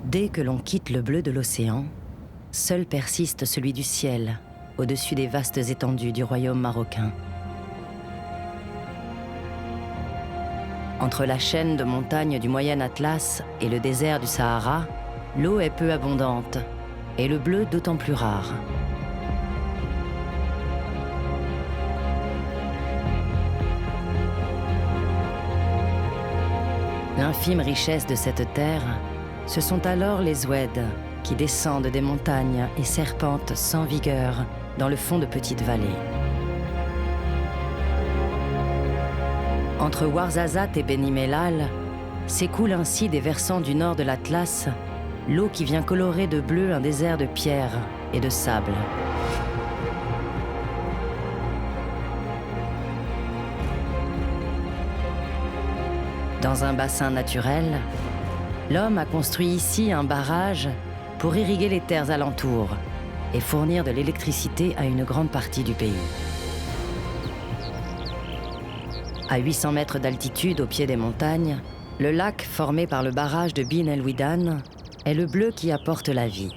Dès que l'on quitte le bleu de l'océan, seul persiste celui du ciel, au-dessus des vastes étendues du royaume marocain. Entre la chaîne de montagnes du Moyen Atlas et le désert du Sahara, l'eau est peu abondante et le bleu d'autant plus rare. L'infime richesse de cette terre, ce sont alors les oueds qui descendent des montagnes et serpentent sans vigueur dans le fond de petites vallées. Entre Ouarzazate et Beni Mellal s'écoule ainsi des versants du nord de l'Atlas l'eau qui vient colorer de bleu un désert de pierre et de sable. Dans un bassin naturel, l'homme a construit ici un barrage pour irriguer les terres alentours et fournir de l'électricité à une grande partie du pays. À 800 mètres d'altitude au pied des montagnes, le lac formé par le barrage de Bin El Ouidane est le bleu qui apporte la vie.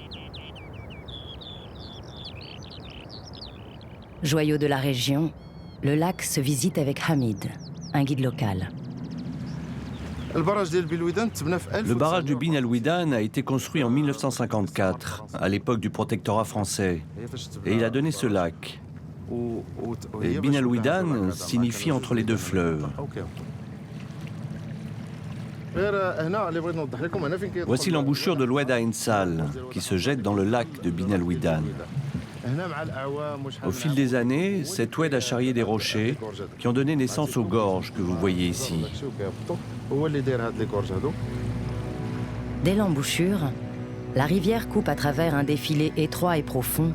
Joyau de la région, le lac se visite avec Hamid, un guide local. Le barrage du Bin El Ouidane a été construit en 1954, à l'époque du protectorat français, et il a donné ce lac. Et Bin El Ouidane signifie entre les deux fleuves. Voici l'embouchure de l'Oued Ain Sal, qui se jette dans le lac de Bin El Ouidane. Au fil des années, cette oued a charrié des rochers qui ont donné naissance aux gorges que vous voyez ici. Dès l'embouchure, la rivière coupe à travers un défilé étroit et profond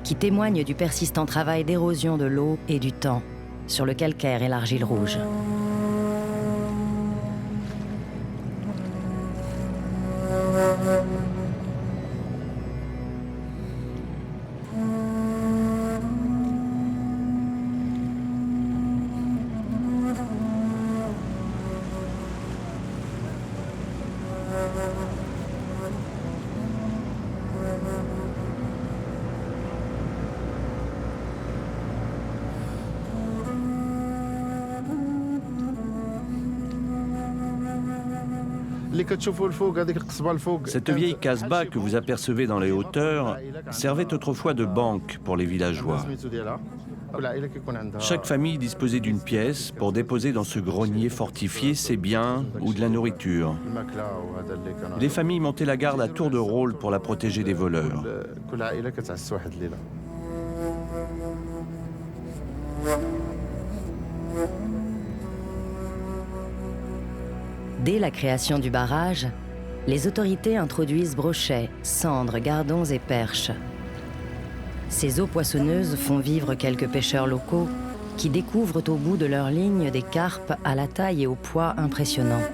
qui témoigne du persistant travail d'érosion de l'eau et du temps sur le calcaire et l'argile rouge. Cette vieille casbah que vous apercevez dans les hauteurs servait autrefois de banque pour les villageois. Chaque famille disposait d'une pièce pour déposer dans ce grenier fortifié ses biens ou de la nourriture. Les familles montaient la garde à tour de rôle pour la protéger des voleurs. Dès la création du barrage, les autorités introduisent brochets, cendres, gardons et perches. Ces eaux poissonneuses font vivre quelques pêcheurs locaux qui découvrent au bout de leur ligne des carpes à la taille et au poids impressionnants.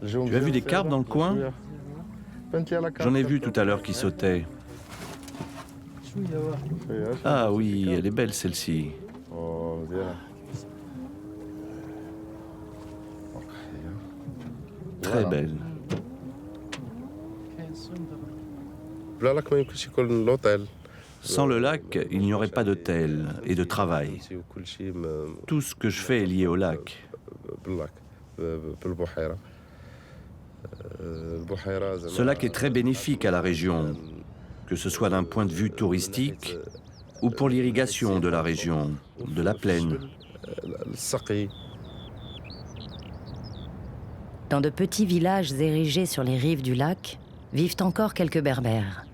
Tu as vu des carpes dans le coin? J'en ai vu tout à l'heure qui sautaient. Ah oui, elle est belle celle-ci. Très belle. Sans le lac, il n'y aurait pas d'hôtel et de travail. Tout ce que je fais est lié au lac. Ce lac est très bénéfique à la région, que ce soit d'un point de vue touristique ou pour l'irrigation de la région, de la plaine. Dans de petits villages érigés sur les rives du lac, vivent encore quelques berbères.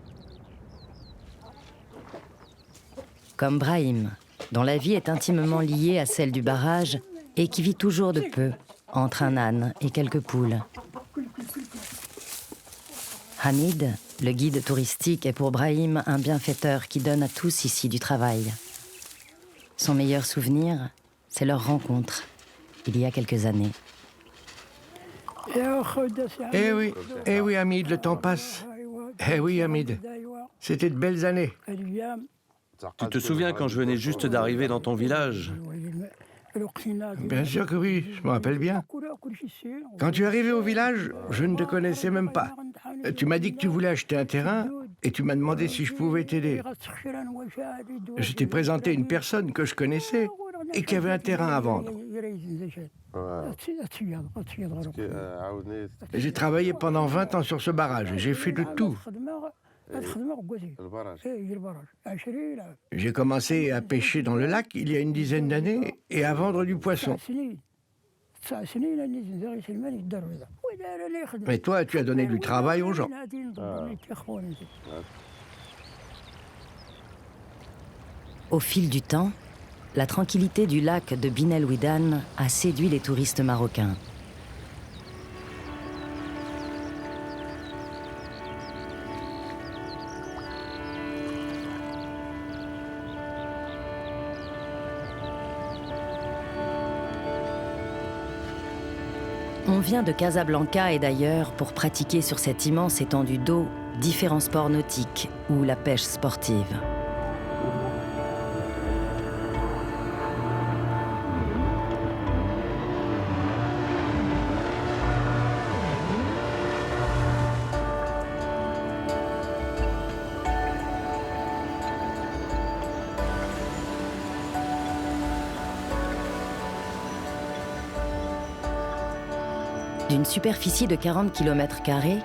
Comme Brahim, dont la vie est intimement liée à celle du barrage et qui vit toujours de peu, entre un âne et quelques poules. Hamid, le guide touristique, est pour Brahim un bienfaiteur qui donne à tous ici du travail. Son meilleur souvenir, c'est leur rencontre, il y a quelques années. Eh oui, Hamid, le temps passe. Eh oui, Hamid, c'était de belles années. Tu te souviens quand je venais juste d'arriver dans ton village? Bien sûr que oui, je me rappelle bien. Quand tu es arrivé au village, je ne te connaissais même pas. Tu m'as dit que tu voulais acheter un terrain et tu m'as demandé si je pouvais t'aider. Je t'ai présenté une personne que je connaissais et qui avait un terrain à vendre. J'ai travaillé pendant 20 ans sur ce barrage et j'ai fait de tout. J'ai commencé à pêcher dans le lac il y a une dizaine d'années et à vendre du poisson. Mais toi, tu as donné du travail aux gens. Au fil du temps, la tranquillité du lac de Bin El Ouidan a séduit les touristes marocains. On vient de Casablanca et d'ailleurs pour pratiquer sur cette immense étendue d'eau différents sports nautiques ou la pêche sportive. D'une superficie de 40 km²,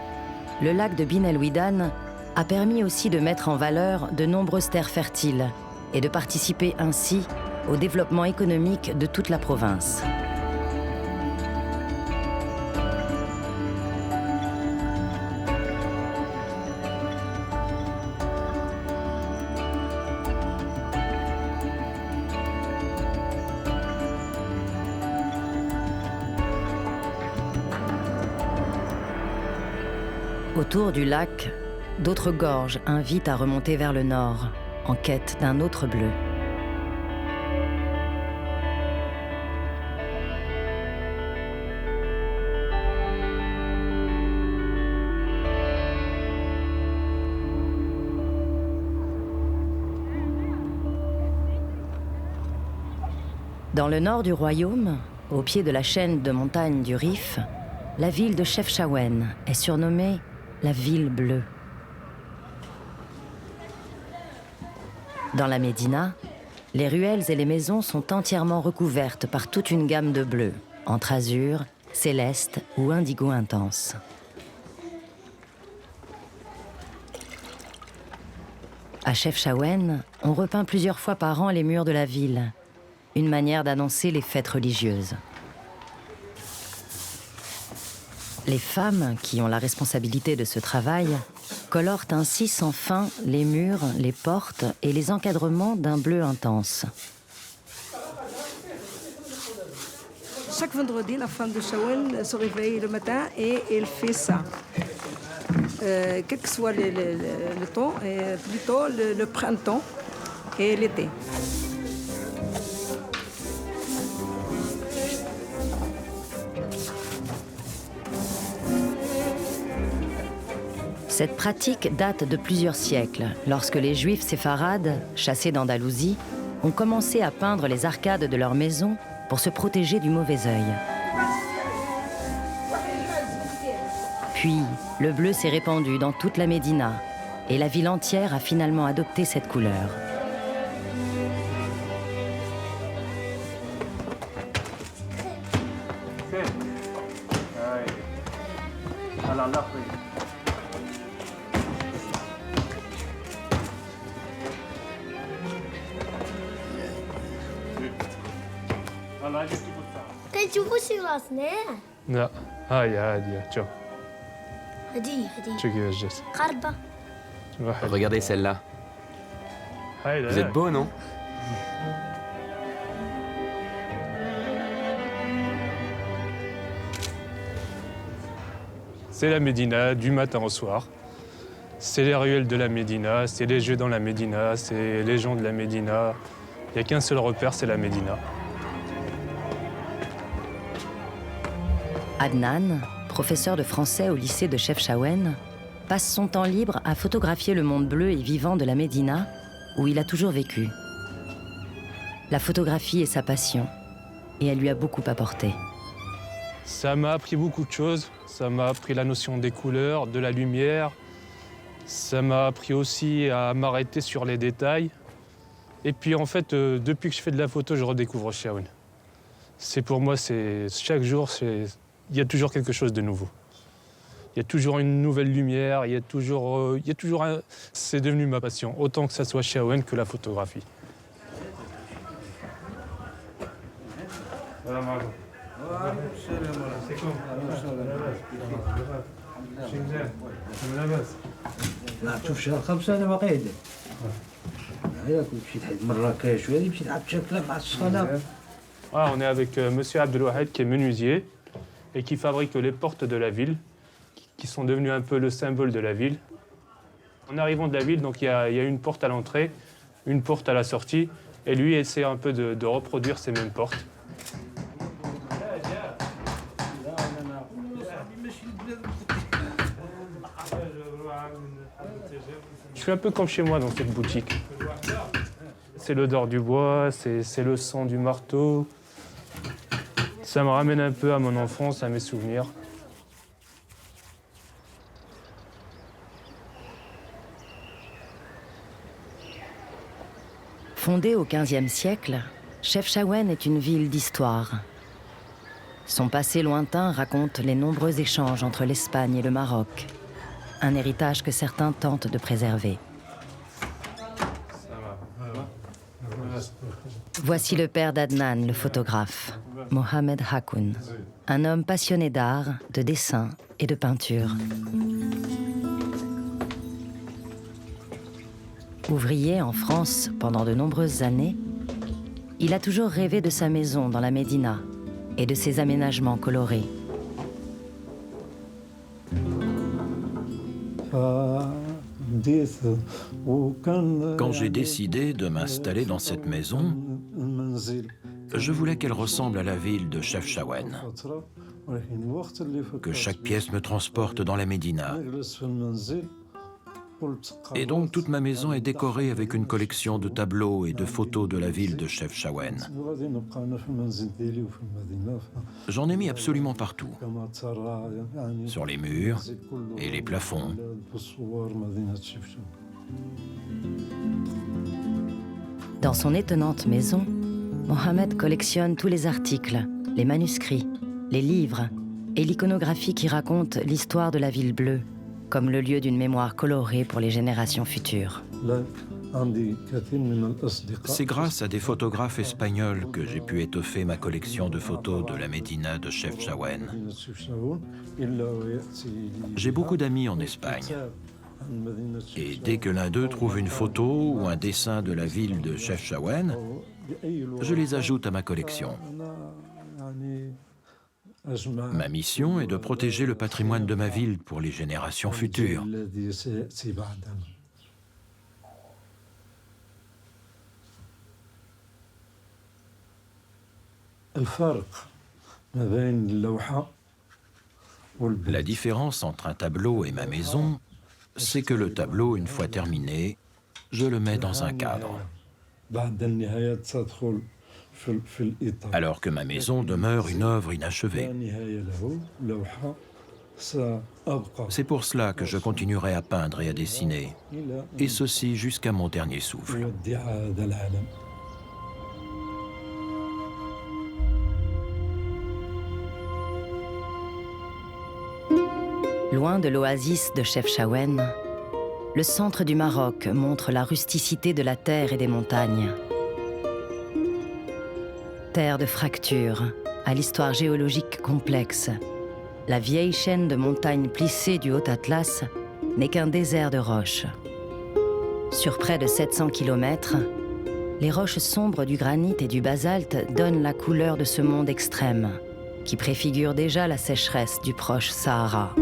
le lac de Bin El Ouidan a permis aussi de mettre en valeur de nombreuses terres fertiles et de participer ainsi au développement économique de toute la province. Autour du lac, d'autres gorges invitent à remonter vers le nord, en quête d'un autre bleu. Dans le nord du royaume, au pied de la chaîne de montagnes du Rif, la ville de Chefchaouen est surnommée la ville bleue. Dans la Médina, les ruelles et les maisons sont entièrement recouvertes par toute une gamme de bleus, entre azur, céleste ou indigo intense. À Chefchaouen, on repeint plusieurs fois par an les murs de la ville, une manière d'annoncer les fêtes religieuses. Les femmes, qui ont la responsabilité de ce travail, colorent ainsi sans fin les murs, les portes et les encadrements d'un bleu intense. Chaque vendredi, la femme de Chaouen se réveille le matin et elle fait ça. Quel que soit le temps, et plutôt le printemps et l'été. Cette pratique date de plusieurs siècles, lorsque les Juifs séfarades, chassés d'Andalousie, ont commencé à peindre les arcades de leurs maisons pour se protéger du mauvais œil. Puis, le bleu s'est répandu dans toute la Médina, et la ville entière a finalement adopté cette couleur. لا هاي عادية شوف هدية شو كيف الجسم قربة. Regardez celle-là. Vous êtes beau, non? C'est la Médina du matin au soir. C'est les ruelles de la Médina, c'est les jeux dans la Médina, c'est les gens de la Médina. Il n'y a qu'un seul repère, c'est la Médina. Adnan, professeur de français au lycée de Chefchaouen, passe son temps libre à photographier le monde bleu et vivant de la Médina où il a toujours vécu. La photographie est sa passion, et elle lui a beaucoup apporté. Ça m'a appris beaucoup de choses. Ça m'a appris la notion des couleurs, de la lumière. Ça m'a appris aussi à m'arrêter sur les détails. Et puis en fait, depuis que je fais de la photo, je redécouvre Shawen. Pour moi, chaque jour, il y a toujours quelque chose de nouveau. Il y a toujours une nouvelle lumière, c'est devenu ma passion, autant que ça soit Shawen que la photographie. On est avec monsieur Abdelwahed qui est menuisier et qui fabrique les portes de la ville, qui sont devenues un peu le symbole de la ville. En arrivant de la ville, donc il y a une porte à l'entrée, une porte à la sortie, et lui essaie un peu de reproduire ces mêmes portes. Je suis un peu comme chez moi dans cette boutique. C'est l'odeur du bois, c'est le son du marteau. Ça me ramène un peu à mon enfance, à mes souvenirs. Fondée au XVe siècle, Chefchaouen est une ville d'histoire. Son passé lointain raconte les nombreux échanges entre l'Espagne et le Maroc, un héritage que certains tentent de préserver. Voici le père d'Adnan, le photographe, Mohamed Hakoun, un homme passionné d'art, de dessin et de peinture. Ouvrier en France pendant de nombreuses années, il a toujours rêvé de sa maison dans la Médina et de ses aménagements colorés. Quand j'ai décidé de m'installer dans cette maison, je voulais qu'elle ressemble à la ville de Chefchaouen, que chaque pièce me transporte dans la Médina. Et donc toute ma maison est décorée avec une collection de tableaux et de photos de la ville de Chefchaouen. J'en ai mis absolument partout, sur les murs et les plafonds. Dans son étonnante maison, Mohamed collectionne tous les articles, les manuscrits, les livres et l'iconographie qui raconte l'histoire de la ville bleue, comme le lieu d'une mémoire colorée pour les générations futures. C'est grâce à des photographes espagnols que j'ai pu étoffer ma collection de photos de la Médina de Chefchaouen. J'ai beaucoup d'amis en Espagne. Et dès que l'un d'eux trouve une photo ou un dessin de la ville de Chefchaouen, je les ajoute à ma collection. Ma mission est de protéger le patrimoine de ma ville pour les générations futures. La différence entre un tableau et ma maison, c'est que le tableau, une fois terminé, je le mets dans un cadre. Alors que ma maison demeure une œuvre inachevée. C'est pour cela que je continuerai à peindre et à dessiner, et ceci jusqu'à mon dernier souffle. Loin de l'oasis de Chefchaouen, le centre du Maroc montre la rusticité de la terre et des montagnes. Terre de fractures, à l'histoire géologique complexe, la vieille chaîne de montagnes plissées du Haut Atlas n'est qu'un désert de roches. Sur près de 700 km, les roches sombres du granit et du basalte donnent la couleur de ce monde extrême, qui préfigure déjà la sécheresse du proche Sahara.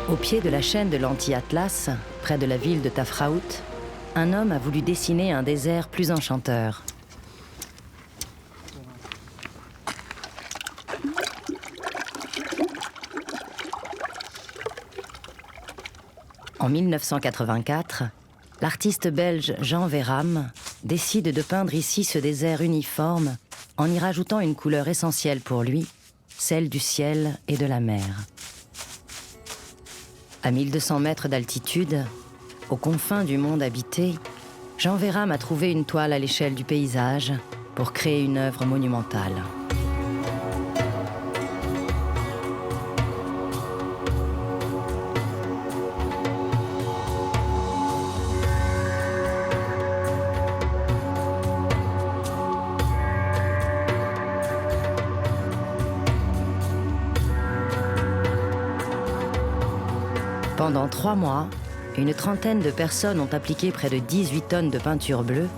Au pied de la chaîne de l'Anti-Atlas, près de la ville de Tafraout, un homme a voulu dessiner un désert plus enchanteur. 1984, l'artiste belge Jean Véram décide de peindre ici ce désert uniforme en y rajoutant une couleur essentielle pour lui, celle du ciel et de la mer. À 1200 mètres d'altitude, aux confins du monde habité, Jean Véram a trouvé une toile à l'échelle du paysage pour créer une œuvre monumentale. Pendant 3 mois, une trentaine de personnes ont appliqué près de 18 tonnes de peinture bleue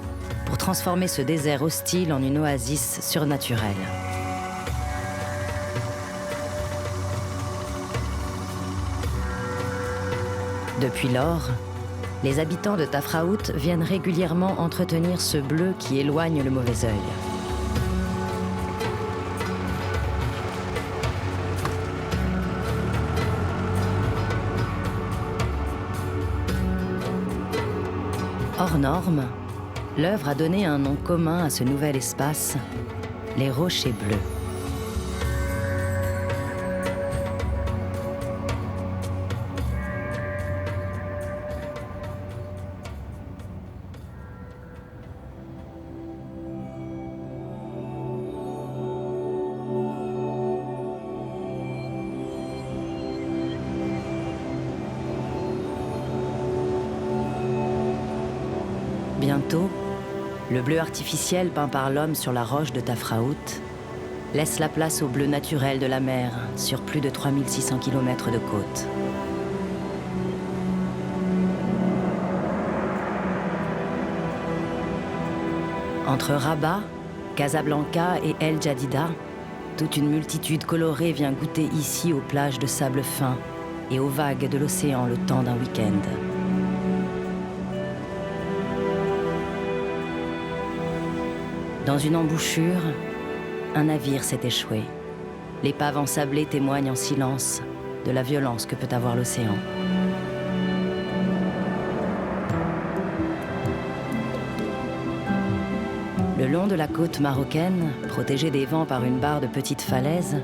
pour transformer ce désert hostile en une oasis surnaturelle. Depuis lors, les habitants de Tafraout viennent régulièrement entretenir ce bleu qui éloigne le mauvais œil. Hors norme, l'œuvre a donné un nom commun à ce nouvel espace, les Rochers Bleus. Bientôt, le bleu artificiel peint par l'homme sur la roche de Tafraout laisse la place au bleu naturel de la mer sur plus de 3600 km de côte. Entre Rabat, Casablanca et El Jadida, toute une multitude colorée vient goûter ici aux plages de sable fin et aux vagues de l'océan le temps d'un week-end. Dans une embouchure, un navire s'est échoué. L'épave ensablée témoigne en silence de la violence que peut avoir l'océan. Le long de la côte marocaine, protégée des vents par une barre de petites falaises,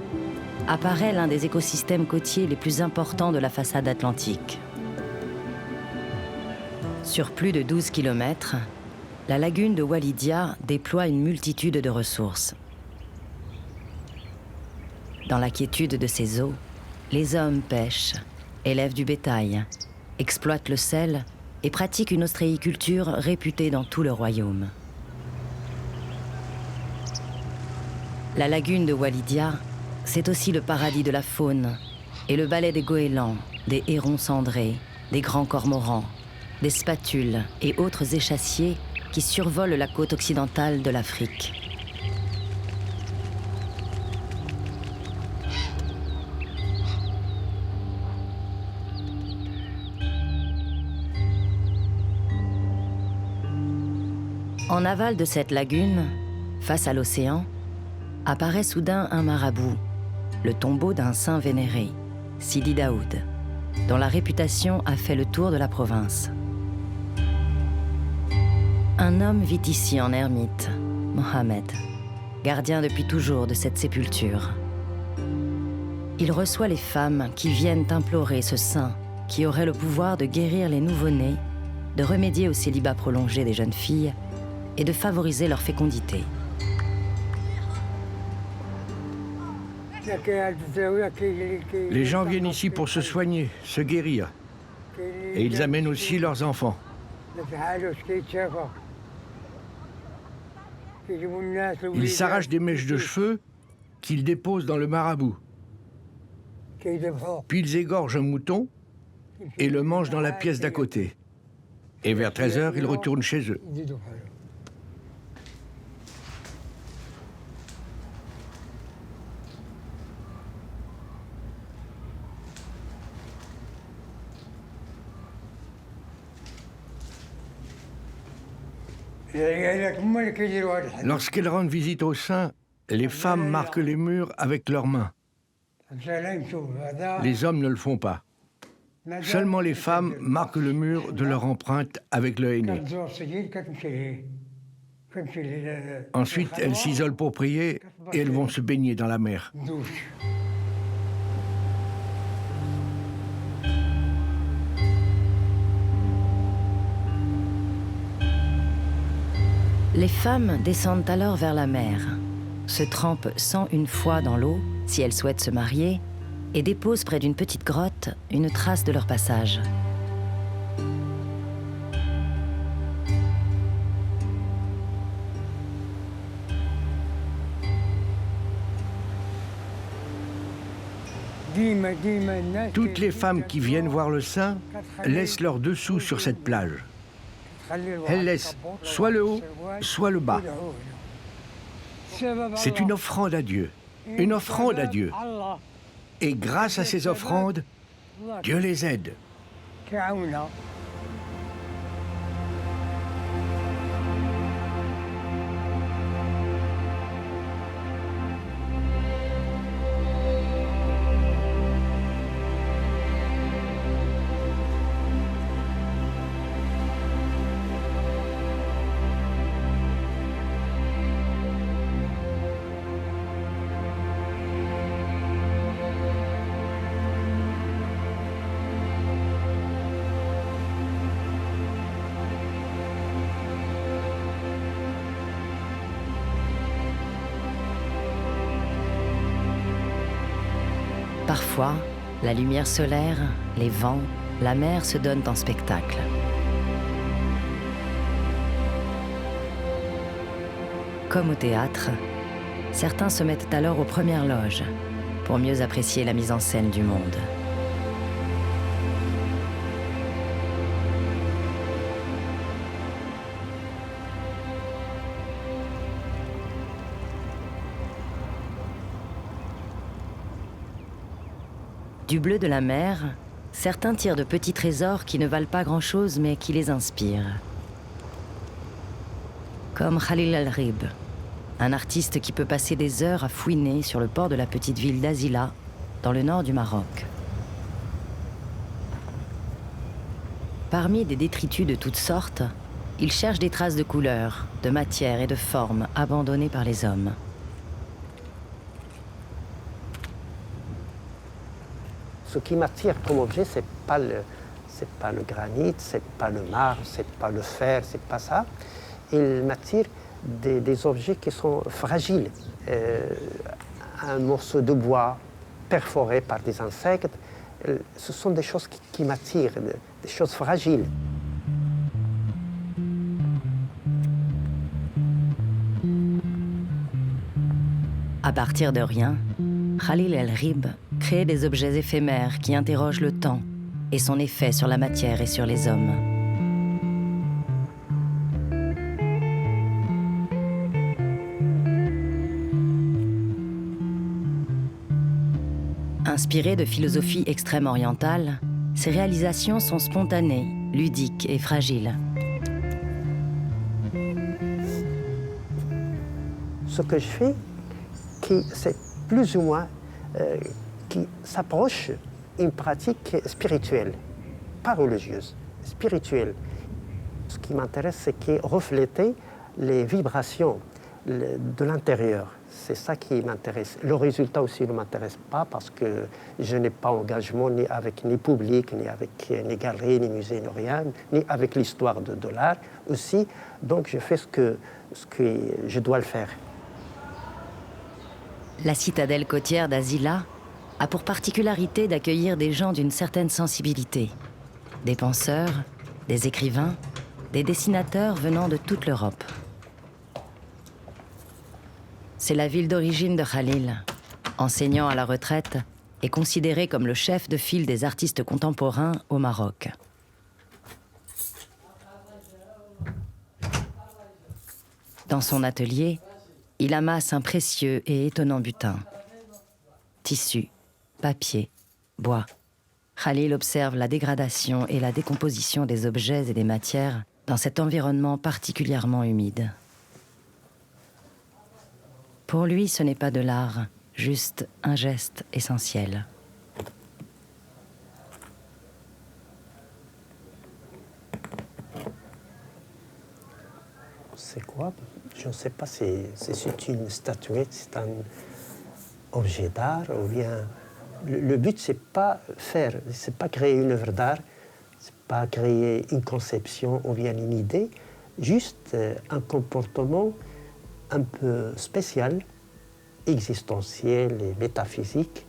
apparaît l'un des écosystèmes côtiers les plus importants de la façade atlantique. Sur plus de 12 kilomètres, la lagune de Walidia déploie une multitude de ressources. Dans la quiétude de ces eaux, les hommes pêchent, élèvent du bétail, exploitent le sel et pratiquent une ostréiculture réputée dans tout le royaume. La lagune de Walidia, c'est aussi le paradis de la faune et le balai des goélands, des hérons cendrés, des grands cormorans, des spatules et autres échassiers qui survolent la côte occidentale de l'Afrique. En aval de cette lagune, face à l'océan, apparaît soudain un marabout, le tombeau d'un saint vénéré, Sidi Daoud, dont la réputation a fait le tour de la province. Un homme vit ici en ermite, Mohamed, gardien depuis toujours de cette sépulture. Il reçoit les femmes qui viennent implorer ce saint qui aurait le pouvoir de guérir les nouveau-nés, de remédier au célibat prolongé des jeunes filles et de favoriser leur fécondité. Les gens viennent ici pour se soigner, se guérir. Et ils amènent aussi leurs enfants. Ils s'arrachent des mèches de cheveux qu'ils déposent dans le marabout. Puis ils égorgent un mouton et le mangent dans la pièce d'à côté. Et vers 13h, ils retournent chez eux. Lorsqu'elles rendent visite aux saints, les femmes marquent les murs avec leurs mains. Les hommes ne le font pas. Seulement les femmes marquent le mur de leur empreinte avec le henné. Ensuite, elles s'isolent pour prier et elles vont se baigner dans la mer. Les femmes descendent alors vers la mer, se trempent 101 fois dans l'eau si elles souhaitent se marier et déposent près d'une petite grotte une trace de leur passage. Toutes les femmes qui viennent voir le saint laissent leurs dessous sur cette plage. Elles laissent soit le haut, soit le bas. C'est une offrande à Dieu. Une offrande à Dieu. Et grâce à ces offrandes, Dieu les aide. Parfois, la lumière solaire, les vents, la mer se donnent en spectacle. Comme au théâtre, certains se mettent alors aux premières loges pour mieux apprécier la mise en scène du monde. Du bleu de la mer, certains tirent de petits trésors qui ne valent pas grand-chose mais qui les inspirent. Comme Khalil El-Rib, un artiste qui peut passer des heures à fouiner sur le port de la petite ville d'Azila, dans le nord du Maroc. Parmi des détritus de toutes sortes, il cherche des traces de couleurs, de matière et de formes abandonnées par les hommes. Ce qui m'attire comme objet, c'est pas le granit, c'est pas le marbre, c'est pas le fer, c'est pas ça. Il m'attire des objets qui sont fragiles. Un morceau de bois perforé par des insectes, ce sont des choses qui m'attirent, des choses fragiles. À partir de rien, Khalil El-Rib crée des objets éphémères qui interrogent le temps et son effet sur la matière et sur les hommes. Inspirées de philosophie extrême orientale, ces réalisations sont spontanées, ludiques et fragiles. Ce que je fais, c'est plus ou moins qui s'approche d'une pratique spirituelle, pas religieuse, spirituelle. Ce qui m'intéresse, c'est de refléter les vibrations de l'intérieur. C'est ça qui m'intéresse. Le résultat aussi ne m'intéresse pas parce que je n'ai pas d'engagement ni avec ni public, ni avec ni galeries, ni musées, ni rien, ni avec l'histoire de l'art aussi. Donc je fais ce que je dois le faire. La citadelle côtière d'Azila a pour particularité d'accueillir des gens d'une certaine sensibilité. Des penseurs, des écrivains, des dessinateurs venant de toute l'Europe. C'est la ville d'origine de Khalil. Enseignant à la retraite et considéré comme le chef de file des artistes contemporains au Maroc. Dans son atelier, il amasse un précieux et étonnant butin. Tissu, papier, bois. Khalil observe la dégradation et la décomposition des objets et des matières dans cet environnement particulièrement humide. Pour lui, ce n'est pas de l'art, juste un geste essentiel. quoi. Je ne sais pas si c'est une statuette, c'est un objet d'art ou bien... Le but, c'est pas créer une œuvre d'art, c'est pas créer une conception ou bien une idée, juste un comportement un peu spécial, existentiel et métaphysique,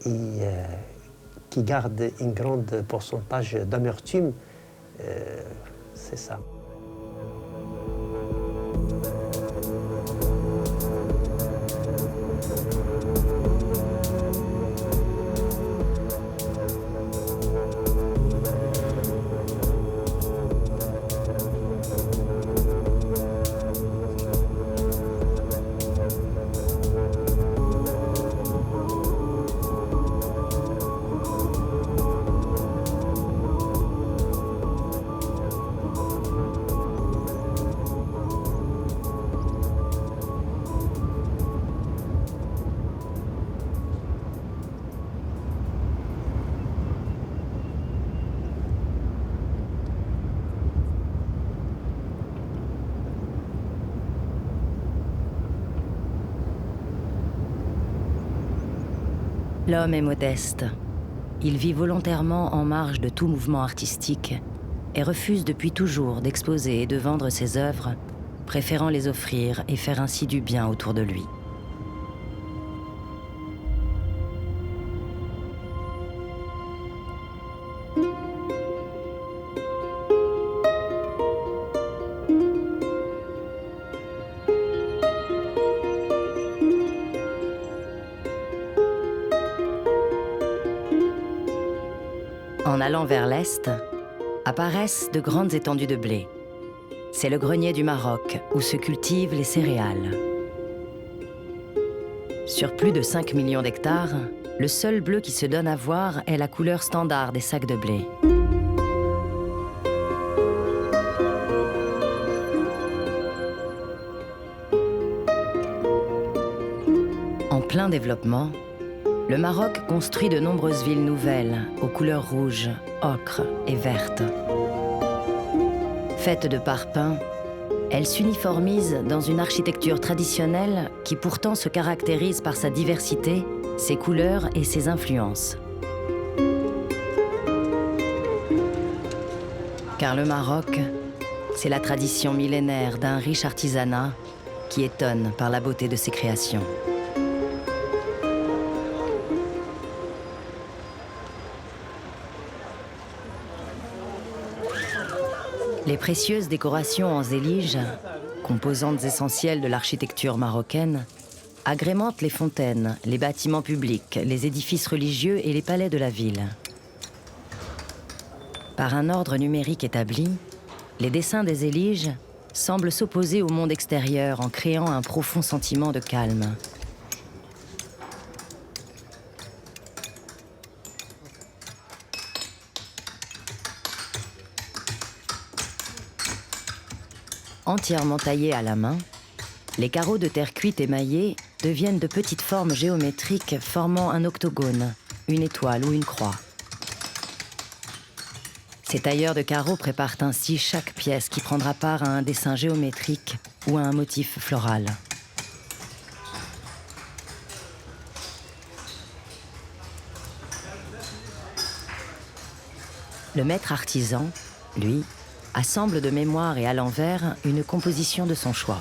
et qui garde un grand pourcentage d'amertume. C'est ça. L'homme est modeste. Il vit volontairement en marge de tout mouvement artistique et refuse depuis toujours d'exposer et de vendre ses œuvres, préférant les offrir et faire ainsi du bien autour de lui. En allant vers l'est, apparaissent de grandes étendues de blé. C'est le grenier du Maroc, où se cultivent les céréales. Sur plus de 5 millions d'hectares, le seul bleu qui se donne à voir est la couleur standard des sacs de blé. En plein développement, le Maroc construit de nombreuses villes nouvelles, aux couleurs rouges, ocre et vertes. Faites de parpaings, elles s'uniformisent dans une architecture traditionnelle qui pourtant se caractérise par sa diversité, ses couleurs et ses influences. Car le Maroc, c'est la tradition millénaire d'un riche artisanat qui étonne par la beauté de ses créations. Les précieuses décorations en zélige, composantes essentielles de l'architecture marocaine, agrémentent les fontaines, les bâtiments publics, les édifices religieux et les palais de la ville. Par un ordre numérique établi, les dessins des zéliges semblent s'opposer au monde extérieur en créant un profond sentiment de calme. Entièrement taillés à la main, les carreaux de terre cuite émaillés deviennent de petites formes géométriques formant un octogone, une étoile ou une croix. Ces tailleurs de carreaux préparent ainsi chaque pièce qui prendra part à un dessin géométrique ou à un motif floral. Le maître artisan, lui, assemble de mémoire et à l'envers une composition de son choix.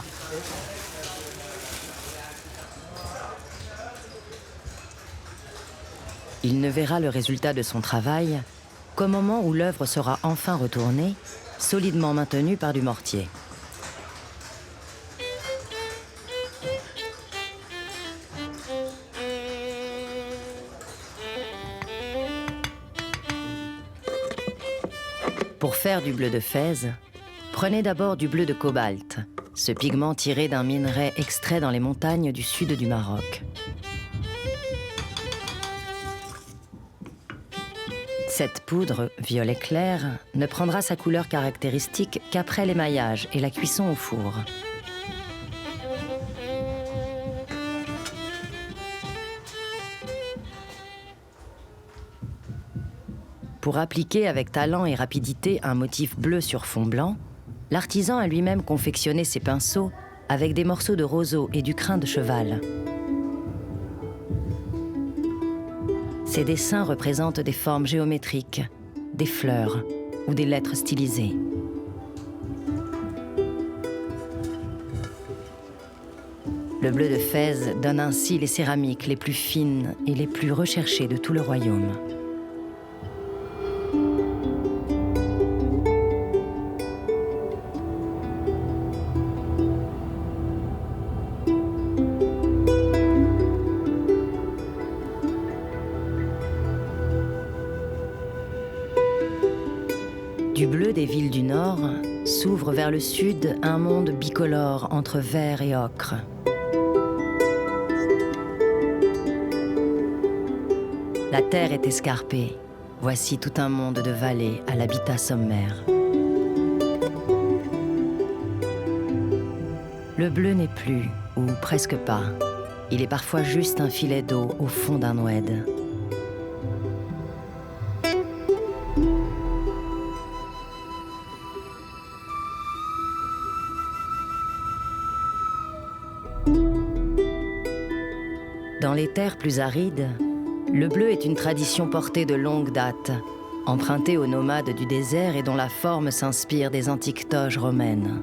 Il ne verra le résultat de son travail qu'au moment où l'œuvre sera enfin retournée, solidement maintenue par du mortier. Pour faire du bleu de Fès, prenez d'abord du bleu de cobalt, ce pigment tiré d'un minerai extrait dans les montagnes du sud du Maroc. Cette poudre, violet clair, ne prendra sa couleur caractéristique qu'après l'émaillage et la cuisson au four. Pour appliquer avec talent et rapidité un motif bleu sur fond blanc, l'artisan a lui-même confectionné ses pinceaux avec des morceaux de roseau et du crin de cheval. Ces dessins représentent des formes géométriques, des fleurs ou des lettres stylisées. Le bleu de Fès donne ainsi les céramiques les plus fines et les plus recherchées de tout le royaume. Du bleu des villes du Nord s'ouvre vers le sud un monde bicolore entre vert et ocre. La terre est escarpée. Voici tout un monde de vallées à l'habitat sommaire. Le bleu n'est plus, ou presque pas. Il est parfois juste un filet d'eau au fond d'un oued. Dans les terres plus arides, le bleu est une tradition portée de longue date, empruntée aux nomades du désert et dont la forme s'inspire des antiques toges romaines.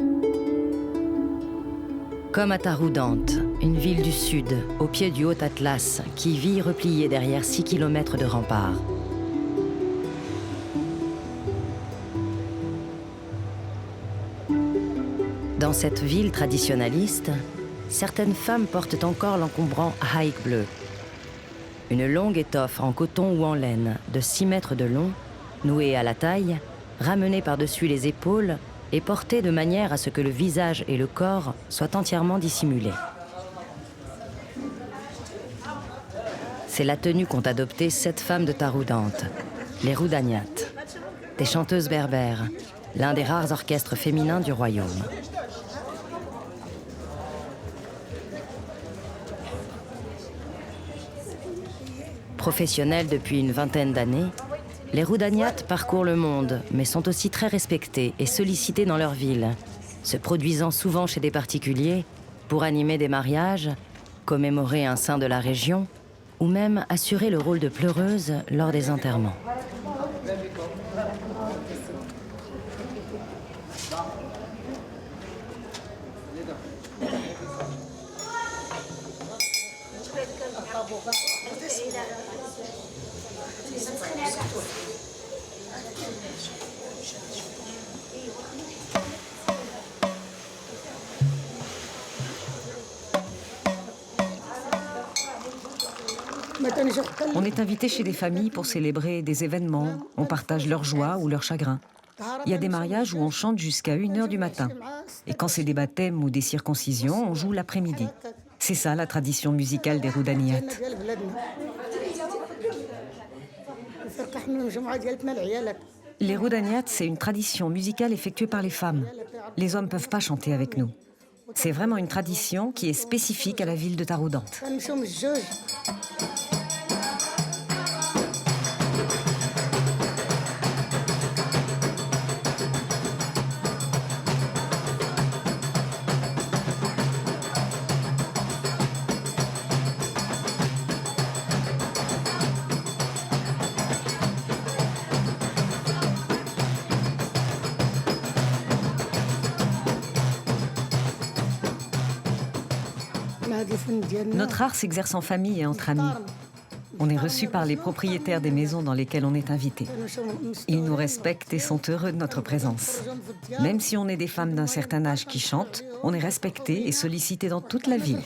Comme à Taroudante, une ville du sud, au pied du Haut Atlas, qui vit repliée derrière 6 km de remparts. Dans cette ville traditionnaliste, certaines femmes portent encore l'encombrant haïk bleu. Une longue étoffe en coton ou en laine de 6 mètres de long, nouée à la taille, ramenée par-dessus les épaules et portée de manière à ce que le visage et le corps soient entièrement dissimulés. C'est la tenue qu'ont adoptée 7 femmes de Taroudante, les Roudaniyat, des chanteuses berbères, l'un des rares orchestres féminins du royaume. Professionnelles depuis une vingtaine d'années, les Roudaniyat parcourent le monde, mais sont aussi très respectées et sollicitées dans leur ville, se produisant souvent chez des particuliers pour animer des mariages, commémorer un saint de la région ou même assurer le rôle de pleureuse lors des enterrements. On est invité chez des familles pour célébrer des événements, on partage leur joie ou leur chagrin. Il y a des mariages où on chante jusqu'à 1h du matin. Et quand c'est des baptêmes ou des circoncisions, on joue l'après-midi. C'est ça la tradition musicale des Roudaniyat. Les Roudaniyat, c'est une tradition musicale effectuée par les femmes. Les hommes ne peuvent pas chanter avec nous. C'est vraiment une tradition qui est spécifique à la ville de Taroudante. Notre art s'exerce en famille et entre amis. On est reçu par les propriétaires des maisons dans lesquelles on est invité. Ils nous respectent et sont heureux de notre présence. Même si on est des femmes d'un certain âge qui chantent, on est respecté et sollicité dans toute la ville.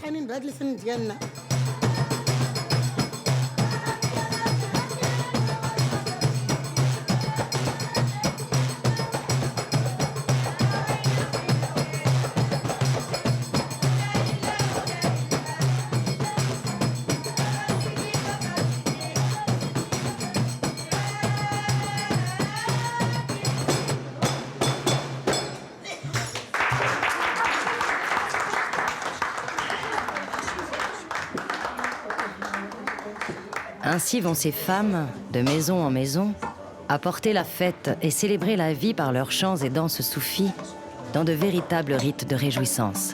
Ainsi vont ces femmes, de maison en maison, apporter la fête et célébrer la vie par leurs chants et danses soufis, dans de véritables rites de réjouissance.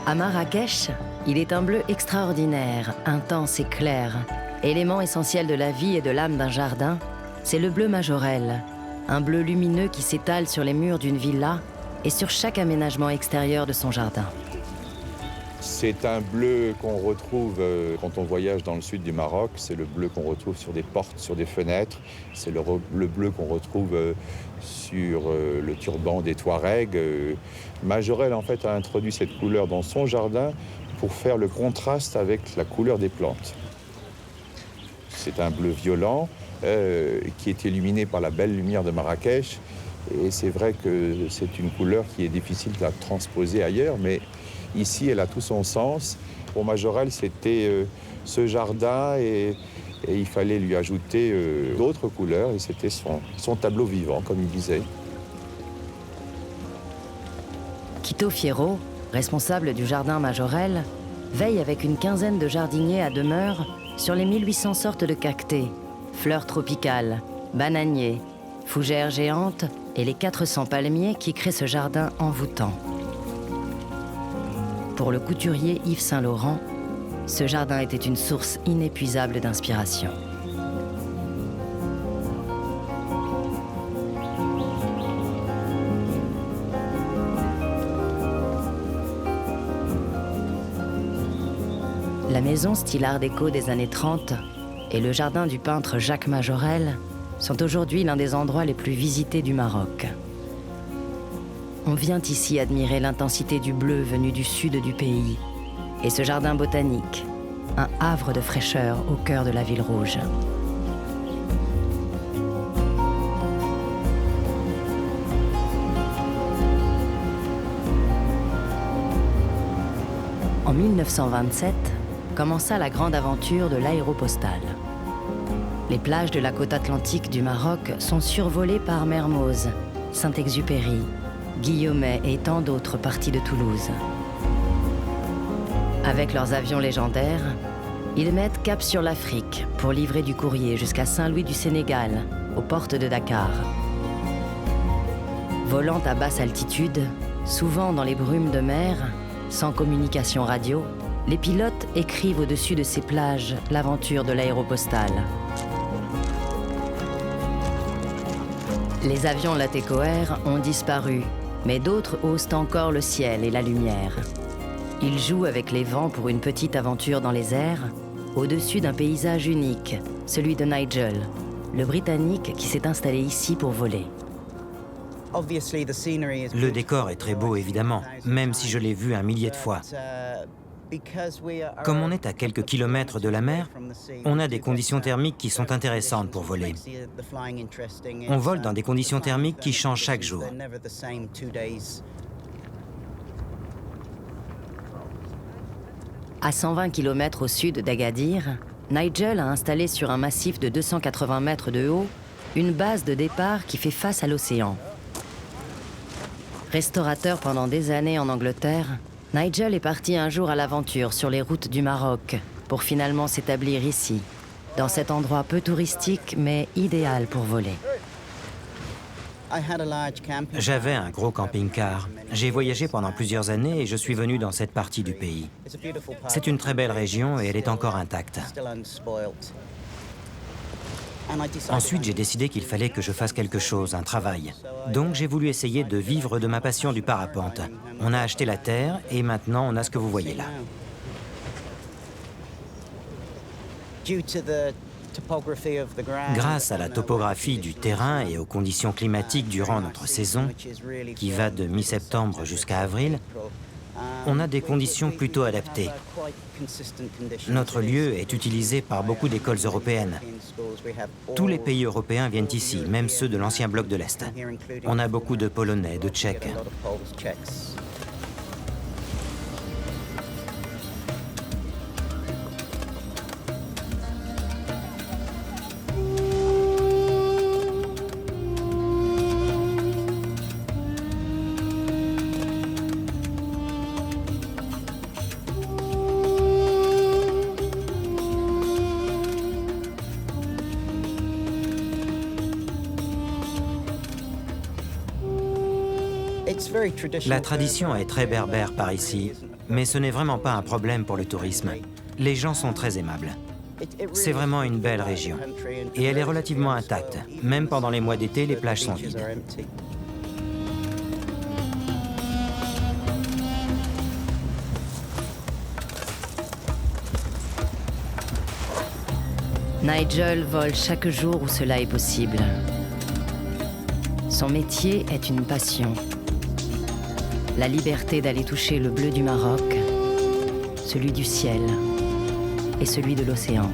À Marrakech, il est un bleu extraordinaire, intense et clair. Élément essentiel de la vie et de l'âme d'un jardin, c'est le bleu majorel, un bleu lumineux qui s'étale sur les murs d'une villa et sur chaque aménagement extérieur de son jardin. C'est un bleu qu'on retrouve quand on voyage dans le sud du Maroc. C'est le bleu qu'on retrouve sur des portes, sur des fenêtres. C'est le bleu qu'on retrouve sur le turban des Touaregs. Majorel, en fait, a introduit cette couleur dans son jardin pour faire le contraste avec la couleur des plantes. C'est un bleu violent qui est illuminé par la belle lumière de Marrakech. Et c'est vrai que c'est une couleur qui est difficile à transposer ailleurs, mais ici, elle a tout son sens. Pour Majorel, c'était ce jardin et il fallait lui ajouter d'autres couleurs. Et c'était son tableau vivant, comme il disait. Quito Fierro, responsable du jardin Majorel, veille avec une quinzaine de jardiniers à demeure sur les 1800 sortes de cactées, fleurs tropicales, bananiers, fougères géantes et les 400 palmiers qui créent ce jardin envoûtant. Pour le couturier Yves Saint-Laurent, ce jardin était une source inépuisable d'inspiration. La maison style art déco des années 30 et le jardin du peintre Jacques Majorel sont aujourd'hui l'un des endroits les plus visités du Maroc. On vient ici admirer l'intensité du bleu venu du sud du pays et ce jardin botanique, un havre de fraîcheur au cœur de la ville rouge. En 1927, commença la grande aventure de l'aéropostale. Les plages de la côte atlantique du Maroc sont survolées par Mermoz, Saint-Exupéry, Guillaumet et tant d'autres parties de Toulouse. Avec leurs avions légendaires, ils mettent cap sur l'Afrique pour livrer du courrier jusqu'à Saint-Louis du Sénégal, aux portes de Dakar. Volant à basse altitude, souvent dans les brumes de mer, sans communication radio, les pilotes écrivent au-dessus de ces plages l'aventure de l'aéropostale. Les avions Latécoère ont disparu, mais d'autres haussent encore le ciel et la lumière. Ils jouent avec les vents pour une petite aventure dans les airs, au-dessus d'un paysage unique, celui de Nigel, le Britannique qui s'est installé ici pour voler. Le décor est très beau, évidemment, même si je l'ai vu un millier de fois. Comme on est à quelques kilomètres de la mer, on a des conditions thermiques qui sont intéressantes pour voler. On vole dans des conditions thermiques qui changent chaque jour. À 120 km au sud d'Agadir, Nigel a installé sur un massif de 280 mètres de haut une base de départ qui fait face à l'océan. Restaurateur pendant des années en Angleterre, Nigel est parti un jour à l'aventure sur les routes du Maroc pour finalement s'établir ici, dans cet endroit peu touristique mais idéal pour voler. J'avais un gros camping-car. J'ai voyagé pendant plusieurs années et je suis venu dans cette partie du pays. C'est une très belle région et elle est encore intacte. Ensuite, j'ai décidé qu'il fallait que je fasse quelque chose, un travail. Donc, j'ai voulu essayer de vivre de ma passion du parapente. On a acheté la terre et maintenant, on a ce que vous voyez là. Grâce à la topographie du terrain et aux conditions climatiques durant notre saison, qui va de mi-septembre jusqu'à avril, on a des conditions plutôt adaptées. Notre lieu est utilisé par beaucoup d'écoles européennes. Tous les pays européens viennent ici, même ceux de l'ancien bloc de l'Est. On a beaucoup de Polonais, de Tchèques. La tradition est très berbère par ici, mais ce n'est vraiment pas un problème pour le tourisme. Les gens sont très aimables. C'est vraiment une belle région. Et elle est relativement intacte. Même pendant les mois d'été, les plages sont vides. Nigel vole chaque jour où cela est possible. Son métier est une passion. La liberté d'aller toucher le bleu du Maroc, celui du ciel et celui de l'océan.